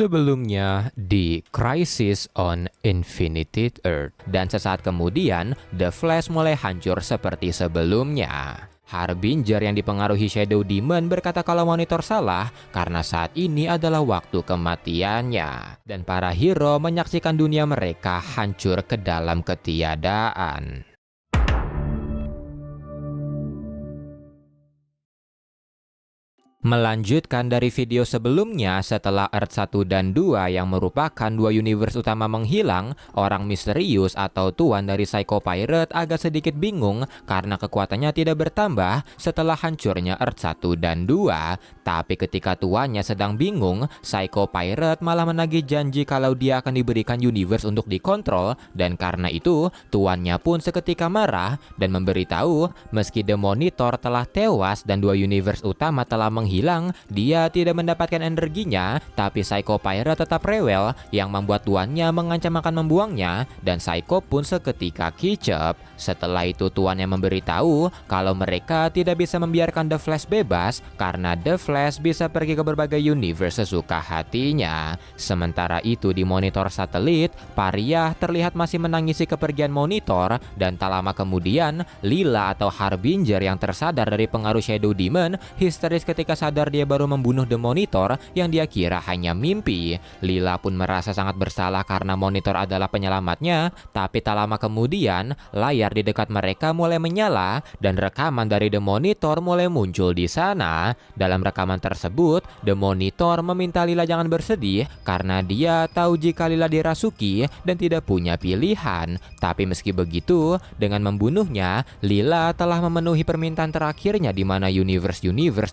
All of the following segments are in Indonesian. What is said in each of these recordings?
Sebelumnya di Crisis on Infinite Earth, dan sesaat kemudian The Flash mulai hancur seperti sebelumnya. Harbinger yang dipengaruhi Shadow Demon berkata kalau monitor salah karena saat ini adalah waktu kematiannya. Dan para hero menyaksikan dunia mereka hancur ke dalam ketiadaan. Melanjutkan dari video sebelumnya, setelah Earth 1 dan 2 yang merupakan dua universe utama menghilang, orang misterius atau tuan dari Psycho Pirate agak sedikit bingung karena kekuatannya tidak bertambah setelah hancurnya Earth 1 dan 2. Tapi ketika tuannya sedang bingung, Psycho Pirate malah menagih janji kalau dia akan diberikan universe untuk dikontrol, dan karena itu tuannya pun seketika marah dan memberitahu meski The Monitor telah tewas dan dua universe utama telah menghilang, dia tidak mendapatkan energinya, tapi Psycho Pirate tetap rewel yang membuat tuannya mengancam akan membuangnya, dan Psycho pun seketika kicep. Setelah itu tuannya memberitahu kalau mereka tidak bisa membiarkan The Flash bebas karena The Flash bisa pergi ke berbagai universe sesuka hatinya. Sementara itu di monitor satelit, Pariah terlihat masih menangisi kepergian monitor, dan tak lama kemudian Lila atau Harbinger yang tersadar dari pengaruh Shadow Demon histeris ketika sadar dia baru membunuh The Monitor yang dia kira hanya mimpi. Lila pun merasa sangat bersalah karena monitor adalah penyelamatnya, tapi tak lama kemudian layar di dekat mereka mulai menyala dan rekaman dari The Monitor mulai muncul di sana. Dalam rekaman tersebut, The Monitor meminta Lila jangan bersedih karena dia tahu jika Lila dirasuki dan tidak punya pilihan. Tapi meski begitu, dengan membunuhnya, Lila telah memenuhi permintaan terakhirnya di mana universe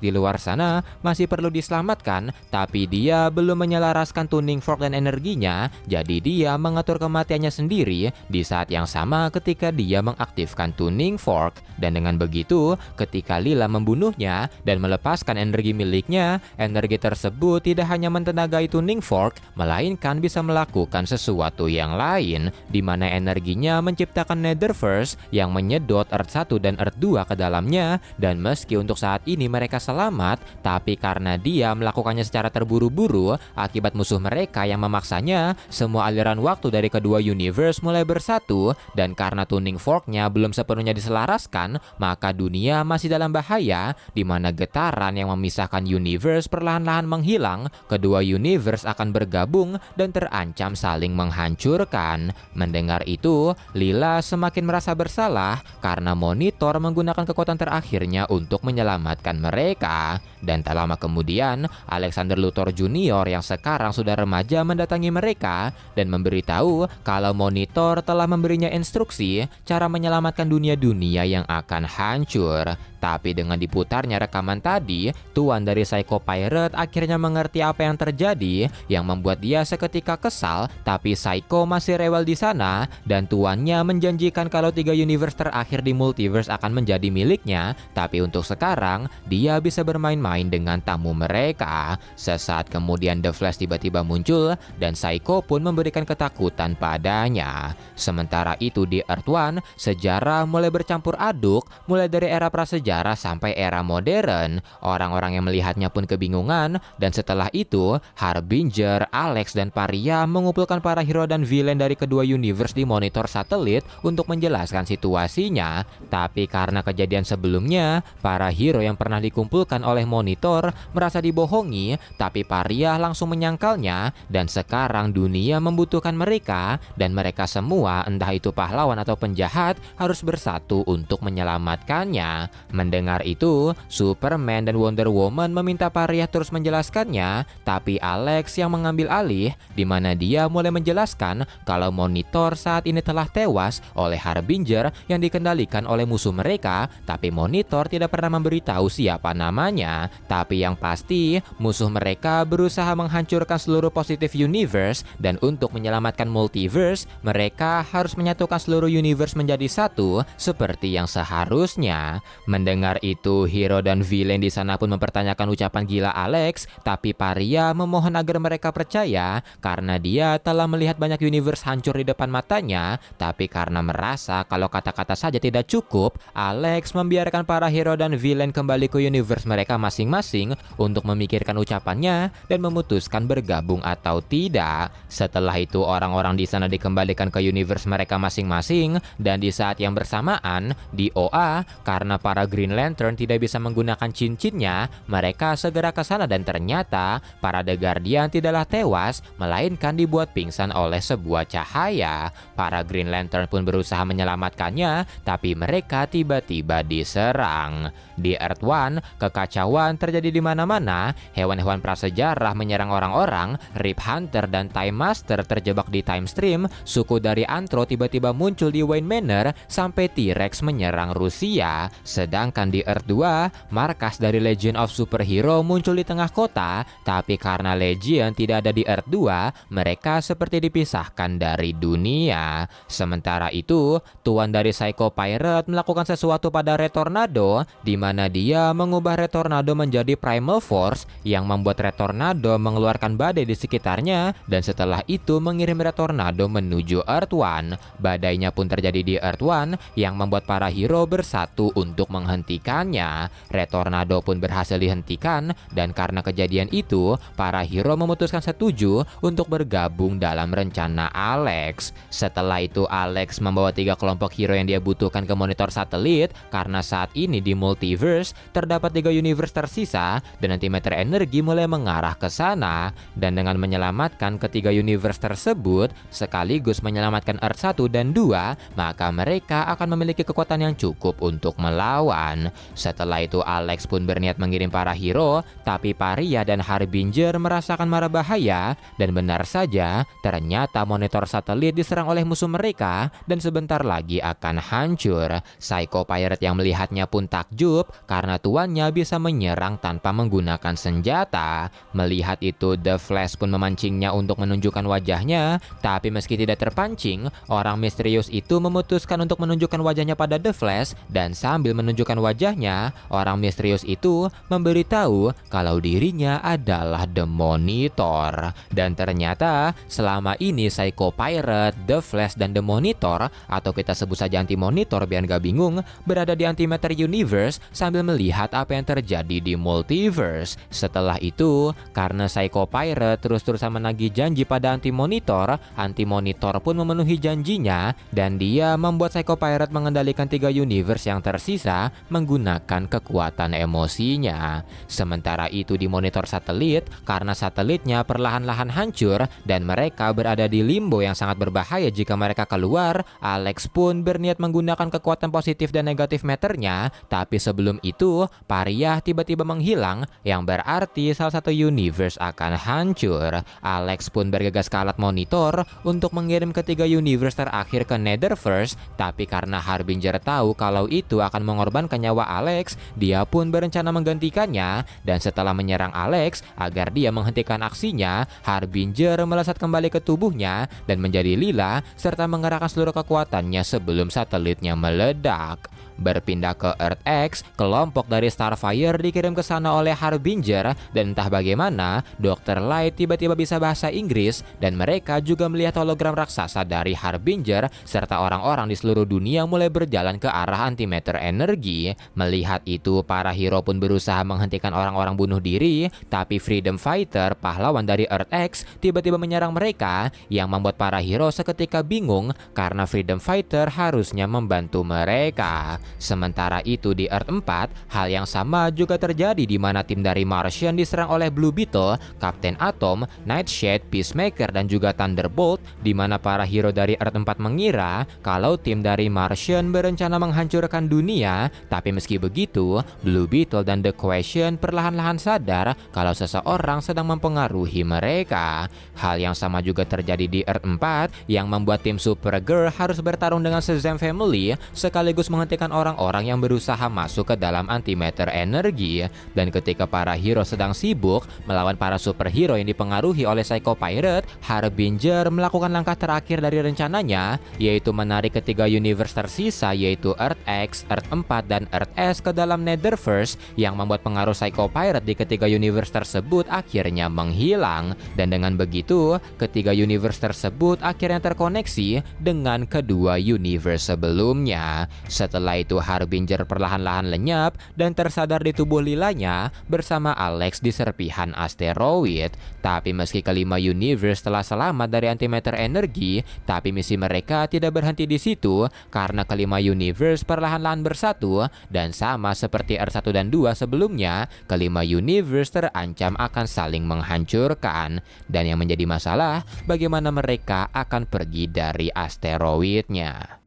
di luar sana masih perlu diselamatkan, tapi dia belum menyelaraskan tuning fork dan energinya, jadi dia mengatur kematiannya sendiri di saat yang sama ketika dia mengaktifkan tuning fork. Dan dengan begitu, ketika Lila membunuhnya dan melepaskan energi miliknya, energi tersebut tidak hanya mentenagai tuning fork, melainkan bisa melakukan sesuatu yang lain, di mana energinya menciptakan Netherverse yang menyedot Earth 1 dan Earth 2 ke dalamnya. Dan meski untuk saat ini mereka selamat, tapi karena dia melakukannya secara terburu-buru akibat musuh mereka yang memaksanya, semua aliran waktu dari kedua universe mulai bersatu, dan karena tuning forknya belum sepenuhnya diselaraskan, maka dunia masih dalam bahaya, di mana getaran yang memisahkan universe perlahan-lahan menghilang, kedua universe akan bergabung dan terancam saling menghancurkan. Mendengar itu, Lila semakin merasa bersalah karena monitor menggunakan kekuatan terakhirnya untuk menyelamatkan mereka. Dan tak lama kemudian, Alexander Luthor Jr. yang sekarang sudah remaja mendatangi mereka dan memberitahu kalau monitor telah memberinya instruksi cara menyelamatkan dunia-dunia yang akan hancur. Tapi dengan diputarnya rekaman tadi, tuan dari Psycho Pirate akhirnya mengerti apa yang terjadi, yang membuat dia seketika kesal, tapi Psycho masih rewel di sana, dan tuannya menjanjikan kalau 3 universe terakhir di multiverse akan menjadi miliknya, tapi untuk sekarang, dia bisa bermain-main dengan tamu mereka. Sesaat kemudian The Flash tiba-tiba muncul, dan Psycho pun memberikan ketakutan padanya. Sementara itu di Earth 1, sejarah mulai bercampur aduk, mulai dari era prasejarah sampai era modern. Orang-orang yang melihatnya pun kebingungan, dan setelah itu Harbinger, Alex, dan Pariah mengumpulkan para hero dan villain dari kedua universe di monitor satelit untuk menjelaskan situasinya. Tapi karena kejadian sebelumnya, para hero yang pernah dikumpulkan oleh monitor merasa dibohongi, tapi Pariah langsung menyangkalnya, dan sekarang dunia membutuhkan mereka, dan mereka semua, entah itu pahlawan atau penjahat, harus bersatu untuk menyelamatkannya. Mendengar itu, Superman dan Wonder Woman meminta Pariah terus menjelaskannya, tapi Alex yang mengambil alih, di mana dia mulai menjelaskan kalau monitor saat ini telah tewas oleh Harbinger yang dikendalikan oleh musuh mereka, tapi monitor tidak pernah memberitahu siapa namanya. Tapi yang pasti, musuh mereka berusaha menghancurkan seluruh positive universe, dan untuk menyelamatkan multiverse, mereka harus menyatukan seluruh universe menjadi satu seperti yang seharusnya. Mendengar itu, hero dan villain di sana pun mempertanyakan ucapan gila Alex, tapi Pariah memohon agar mereka percaya karena dia telah melihat banyak universe hancur di depan matanya. Tapi karena merasa kalau kata-kata saja tidak cukup, Alex membiarkan para hero dan villain kembali ke universe mereka masing-masing masing-masing untuk memikirkan ucapannya dan memutuskan bergabung atau tidak. Setelah itu orang-orang di sana dikembalikan ke universe mereka masing-masing, dan di saat yang bersamaan di OA, karena para Green Lantern tidak bisa menggunakan cincinnya, mereka segera ke sana dan ternyata para The Guardian tidaklah tewas melainkan dibuat pingsan oleh sebuah cahaya. Para Green Lantern pun berusaha menyelamatkannya, tapi mereka tiba-tiba diserang. Di Earth One, kekacauan terjadi di mana-mana. Hewan-hewan prasejarah menyerang orang-orang, Rip Hunter dan Time Master terjebak di Time Stream, suku dari Antro tiba-tiba muncul di Wayne Manor, sampai T-Rex menyerang Rusia. Sedangkan di Earth 2, markas dari Legion of Superhero muncul di tengah kota, tapi karena Legion tidak ada di Earth 2, mereka seperti dipisahkan dari dunia. Sementara itu, tuan dari Psycho Pirate melakukan sesuatu pada Red Tornado, di mana dia mengubah Red Tornado menjadi Primal Force yang membuat Red Tornado mengeluarkan badai di sekitarnya, dan setelah itu mengirim Red Tornado menuju Earth One. Badainya pun terjadi di Earth One yang membuat para hero bersatu untuk menghentikannya. Red Tornado pun berhasil dihentikan, dan karena kejadian itu, para hero memutuskan setuju untuk bergabung dalam rencana Alex. Setelah itu Alex membawa 3 kelompok hero yang dia butuhkan ke monitor satelit, karena saat ini di multiverse terdapat 3 universe tersisa dan antimatter energi mulai mengarah ke sana. Dan dengan menyelamatkan ketiga universe tersebut sekaligus menyelamatkan Earth 1 dan 2, maka mereka akan memiliki kekuatan yang cukup untuk melawan. Setelah itu Alex pun berniat mengirim para hero, tapi Paria dan Harbinger merasakan mara bahaya, dan benar saja ternyata monitor satelit diserang oleh musuh mereka dan sebentar lagi akan hancur. Psycho Pirate yang melihatnya pun takjub karena tuannya bisa menyerang tanpa menggunakan senjata. Melihat itu, The Flash pun memancingnya untuk menunjukkan wajahnya, tapi meski tidak terpancing, orang misterius itu memutuskan untuk menunjukkan wajahnya pada The Flash, dan sambil menunjukkan wajahnya, orang misterius itu memberitahu kalau dirinya adalah The Monitor. Dan ternyata selama ini Psycho Pirate, The Flash, dan The Monitor, atau kita sebut saja Anti-Monitor biar gak bingung, berada di Antimatter Universe sambil melihat apa yang terjadi di multiverse. Setelah itu, karena Psycho Pirate terus-terusan menagih janji pada Anti-Monitor, Anti-Monitor pun memenuhi janjinya, dan dia membuat Psycho Pirate mengendalikan 3 universe yang tersisa menggunakan kekuatan emosinya. Sementara itu di monitor satelit, karena satelitnya perlahan-lahan hancur dan mereka berada di limbo yang sangat berbahaya jika mereka keluar, Alex pun berniat menggunakan kekuatan positif dan negatif matternya, tapi sebelum itu Paria tiba-tiba menghilang, yang berarti salah satu universe akan hancur. Alex pun bergegas ke alat monitor untuk mengirim ketiga universe terakhir ke Netherverse, tapi karena Harbinger tahu kalau itu akan mengorbankan nyawa Alex, dia pun berencana menggantikannya, dan setelah menyerang Alex agar dia menghentikan aksinya, Harbinger melesat kembali ke tubuhnya dan menjadi lila serta mengerahkan seluruh kekuatannya sebelum satelitnya meledak. Berpindah ke Earth X, kelompok dari Starfire dikirim ke sana oleh Harbinger, dan entah bagaimana Dr. Light tiba-tiba bisa bahasa Inggris, dan mereka juga melihat hologram raksasa dari Harbinger serta orang-orang di seluruh dunia mulai berjalan ke arah antimatter energi. Melihat itu, para hero pun berusaha menghentikan orang-orang bunuh diri, tapi Freedom Fighter, pahlawan dari Earth X, tiba-tiba menyerang mereka, yang membuat para hero seketika bingung karena Freedom Fighter harusnya membantu mereka. Sementara itu di Earth 4, hal yang sama juga terjadi di mana tim dari Martian diserang oleh Blue Beetle, Captain Atom, Nightshade, Peacemaker, dan juga Thunderbolt, di mana para hero dari Earth 4 mengira kalau tim dari Martian berencana menghancurkan dunia, tapi meski begitu, Blue Beetle dan The Question perlahan-lahan sadar kalau seseorang sedang mempengaruhi mereka. Hal yang sama juga terjadi di Earth 4, yang membuat tim Supergirl harus bertarung dengan Shazam Family sekaligus menghentikan orang-orang yang berusaha masuk ke dalam antimatter energi. Dan ketika para hero sedang sibuk melawan para superhero yang dipengaruhi oleh Psycho Pirate, Harbinger melakukan langkah terakhir dari rencananya, yaitu menarik ketiga universe tersisa yaitu Earth X, Earth 4, dan Earth S ke dalam Netherverse, yang membuat pengaruh Psycho Pirate di ketiga universe tersebut akhirnya menghilang. Dan dengan begitu, ketiga universe tersebut akhirnya terkoneksi dengan kedua universe sebelumnya. Setelah itu Harbinger perlahan-lahan lenyap dan tersadar di tubuh gelilanya bersama Alex di serpihan asteroid. Tapi meski kelima universe telah selamat dari antimatter energi, tapi misi mereka tidak berhenti di situ karena kelima universe perlahan-lahan bersatu dan sama seperti Earth 1 dan 2 sebelumnya, kelima universe terancam akan saling menghancurkan. Dan yang menjadi masalah, bagaimana mereka akan pergi dari asteroidnya.